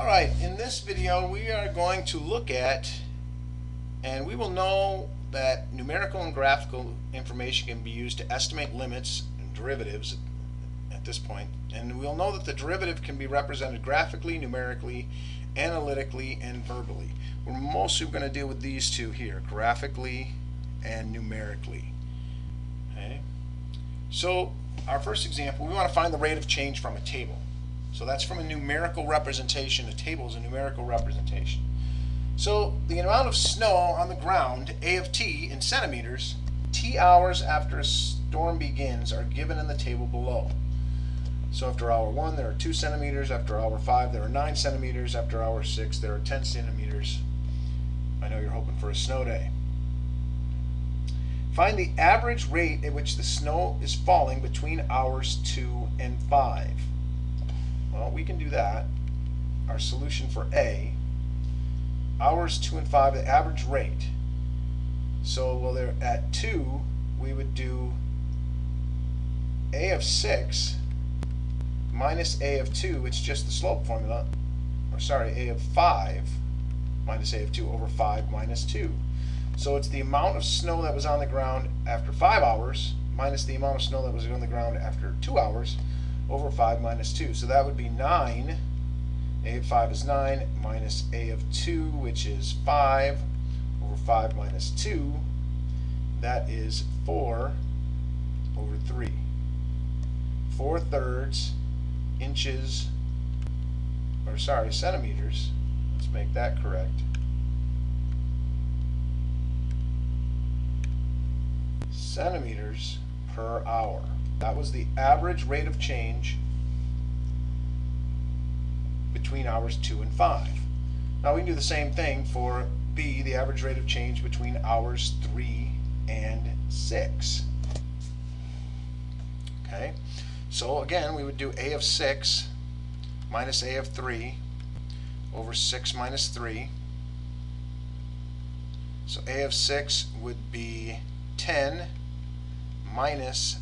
Alright, in this video we are going to look at, and we will know that numerical and graphical information can be used to estimate limits and derivatives at this point. And we'll know that the derivative can be represented graphically, numerically, analytically, and verbally. We're mostly going to deal with these two here, graphically and numerically. Okay. So our first example, we want to find the rate of change from a table. So that's from a numerical representation. A table is a numerical representation. So the amount of snow on the ground, A of t in centimeters, t hours after a storm begins are given in the table below. So after hour 1 there are 2 centimeters, after hour 5 there are 9 centimeters, after hour 6 there are 10 centimeters. I know you're hoping for a snow day. Find the average rate at which the snow is falling between hours 2 and 5. Well, we can do that. Our solution for A, hours 2 and 5, the average rate. So, well, they're at 2, we would do A of 6 minus A of 2, it's just the slope formula, or sorry, A of 5 minus A of 2 over 5 minus 2. So it's the amount of snow that was on the ground after 5 hours minus the amount of snow that was on the ground after 2 hours over 5 minus 2. So that would be 9. A of 5 is 9 minus A of 2, which is 5 over 5 minus 2. That is 4 over 3. 4/3 inches, or sorry, centimeters. Let's make that correct. Centimeters per hour. That was the average rate of change between hours 2 and 5. Now we can do the same thing for B, the average rate of change between hours 3 and 6. Okay, so again we would do A of 6 minus A of 3 over 6 minus 3. So A of 6 would be 10 minus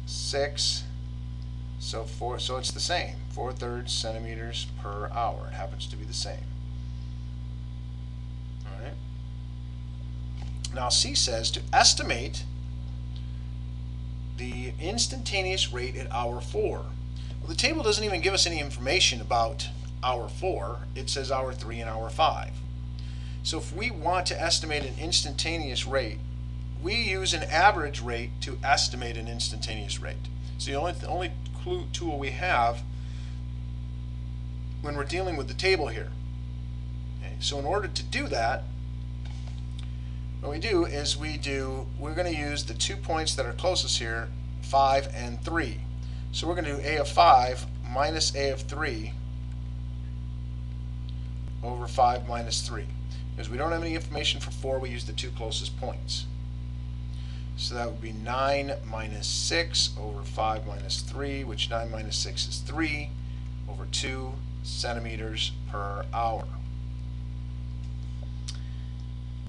6, so it's the same, 4/3 centimeters per hour. It happens to be the same. All right. Now C says to estimate the instantaneous rate at hour 4. Well, the table doesn't even give us any information about hour 4. It says hour 3 and hour 5. So if we want to estimate an instantaneous rate, we use an average rate to estimate an instantaneous rate. So the only tool we have when we're dealing with the table here. Okay, so in order to do that, what we do is we're going to use the 2 points that are closest here, 5 and 3. So we're going to do A of 5 minus A of 3 over 5 minus 3. Because we don't have any information for 4, we use the 2 closest points. So that would be 9 minus 6 over 5 minus 3, which 9 minus 6 is 3 over 2 centimeters per hour.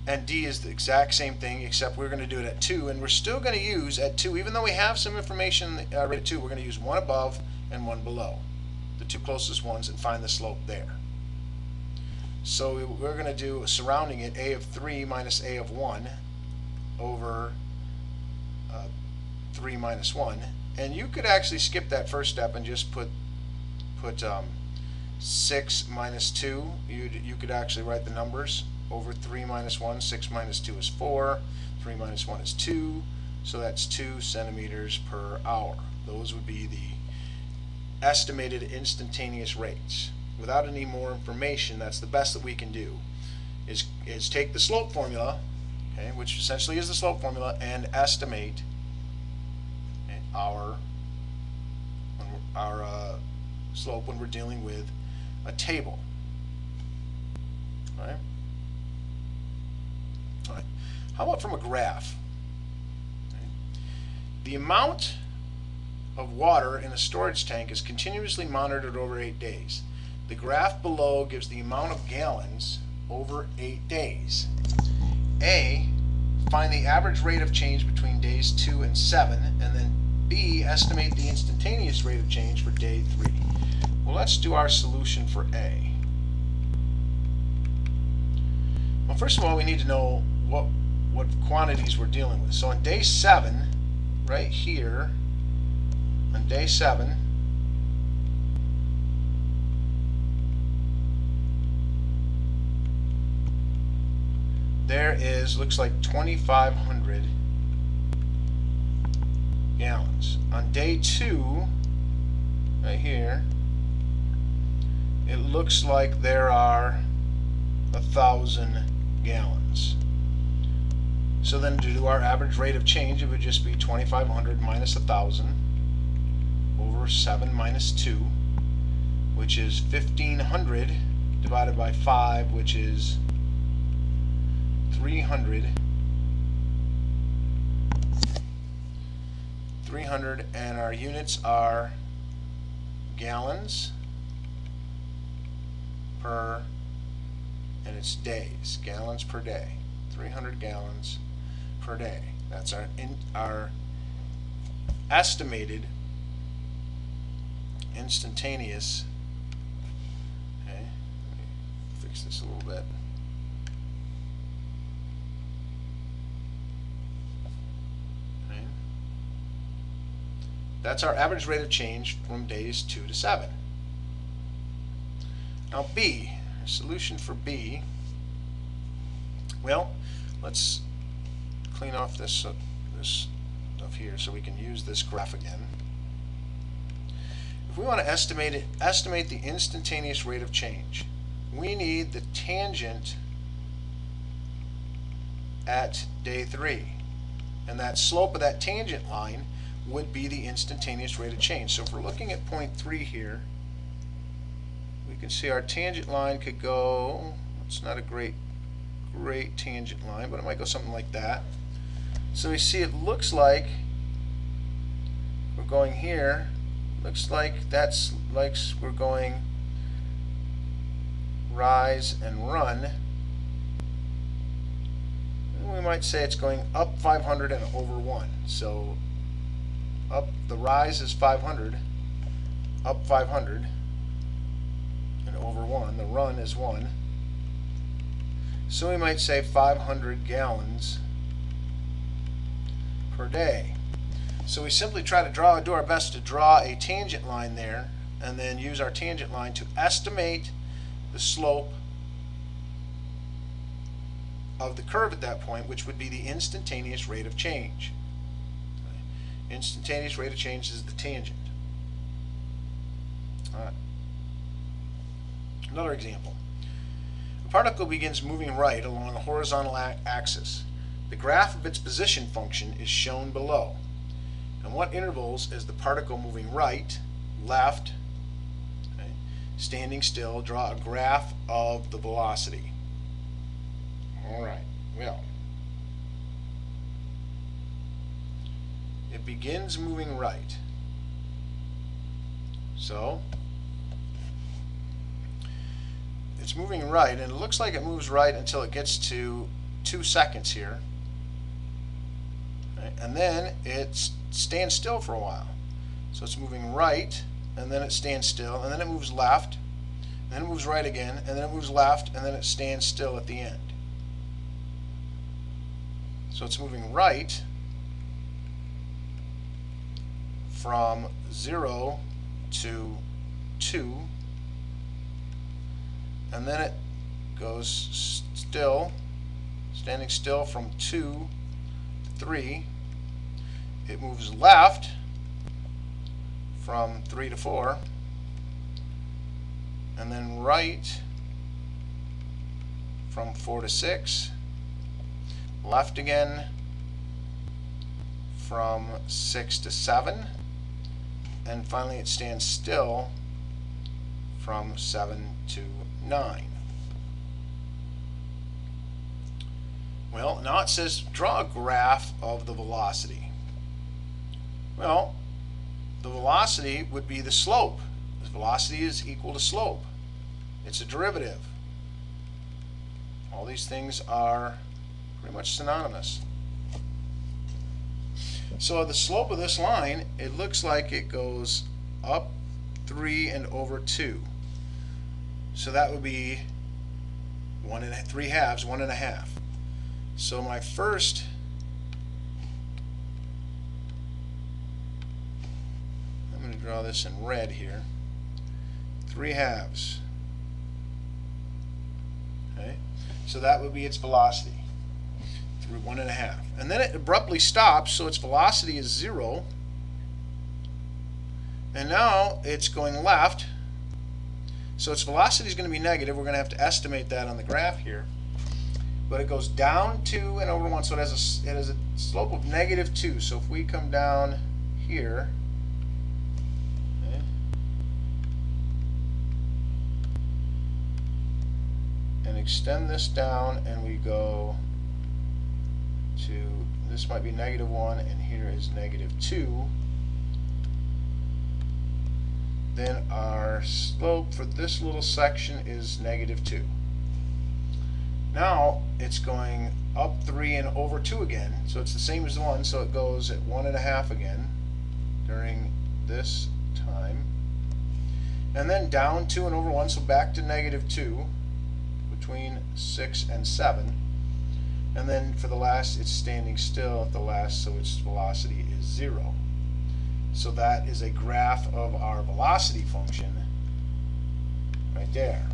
And D is the exact same thing, except we're going to do it at 2, and we're still going to use at 2, even though we have some information at 2, we're going to use one above and one below, the 2 closest ones, and find the slope there. So we're going to do surrounding it A of 3 minus A of 1 over 3 minus 1, and you could actually skip that first step and just put 6 minus 2. You could actually write the numbers over 3 minus 1. 6 minus 2 is 4. 3 minus 1 is 2. So that's 2 centimeters per hour. Those would be the estimated instantaneous rates. Without any more information, that's the best that we can do, is take the slope formula, okay, which essentially is the slope formula, and estimate our slope when we're dealing with a table. All right. All right. How about from a graph? Okay. The amount of water in a storage tank is continuously monitored over 8 days. The graph below gives the amount of gallons over 8 days. A, find the average rate of change between days 2 and 7, and then B, estimate the instantaneous rate of change for day 3. Well, let's do our solution for A. first of all, we need to know what quantities we're dealing with. So on day 7, right here, on day 7, there is, looks like 2,500 gallons. On day 2, right here, it looks like there are 1,000 gallons. So then to do our average rate of change, it would just be 2,500 minus 1,000 over 7 minus 2, which is 1,500 divided by 5, which is 300, and our units are gallons per, and it's days, gallons per day, 300 gallons per day. That's our estimated instantaneous. Okay, let me fix this a little bit. Okay. That's our average rate of change from days 2 to 7. Now B, solution for B. Well, let's clean off this stuff here so we can use this graph again. If we want to estimate the instantaneous rate of change, we need the tangent at day 3, and that slope of that tangent line would be the instantaneous rate of change. So if we're looking at point 3 here, we can see our tangent line could go, it's not a great tangent line, but it might go something like that. So we see it looks like we're going here, looks like that's like we're going rise and run. And we might say it's going up 500 and over 1. So up, the rise is 500, up 500 and over 1. The run is 1. So we might say 500 gallons per day. So we simply try to do our best to draw a tangent line there, and then use our tangent line to estimate the slope of the curve at that point, which would be the instantaneous rate of change. Instantaneous rate of change is the tangent. All right. Another example. A particle begins moving right along a horizontal axis. The graph of its position function is shown below. And what intervals is the particle moving right, left, okay, standing still? Draw a graph of the velocity. All right, well, it begins moving right. So it's moving right, and it looks like it moves right until it gets to 2 seconds here. Okay, and then it stands still for a while. So it's moving right, and then it stands still, and then it moves left, and then it moves right again, and then it moves left, and then it stands still at the end. So it's moving right from 0 to 2, and then it goes still, standing still from 2 to 3. It moves left from 3 to 4, and then right from 4 to 6, left again from 6 to 7, and finally it stands still from 7 to 9. Well, now it says draw a graph of the velocity. Well, the velocity would be the slope. The velocity is equal to slope. It's a derivative. All these things are pretty much synonymous. So the slope of this line, it looks like it goes up 3 and over 2. So that would be 3 halves, 1.5. So my first I'm going to draw this in red here. 3 halves. Okay, so that would be its velocity through 1.5, and then it abruptly stops, so its velocity is 0. And now it's going left, so its velocity is going to be negative. We're going to have to estimate that on the graph here. But it goes down 2 and over 1, so it has a slope of -2. So if we come down here, okay, and extend this down, and we go to, this might be -1, and here is -2. Then our slope for this little section is -2. Now it's going up 3 and over 2 again, so it's the same as the one, so it goes at 1.5 again during this time, and then down 2 and over 1, so back to -2 between 6 and 7, and then for the last it's standing still at the last, so its velocity is 0. So that is a graph of our velocity function right there.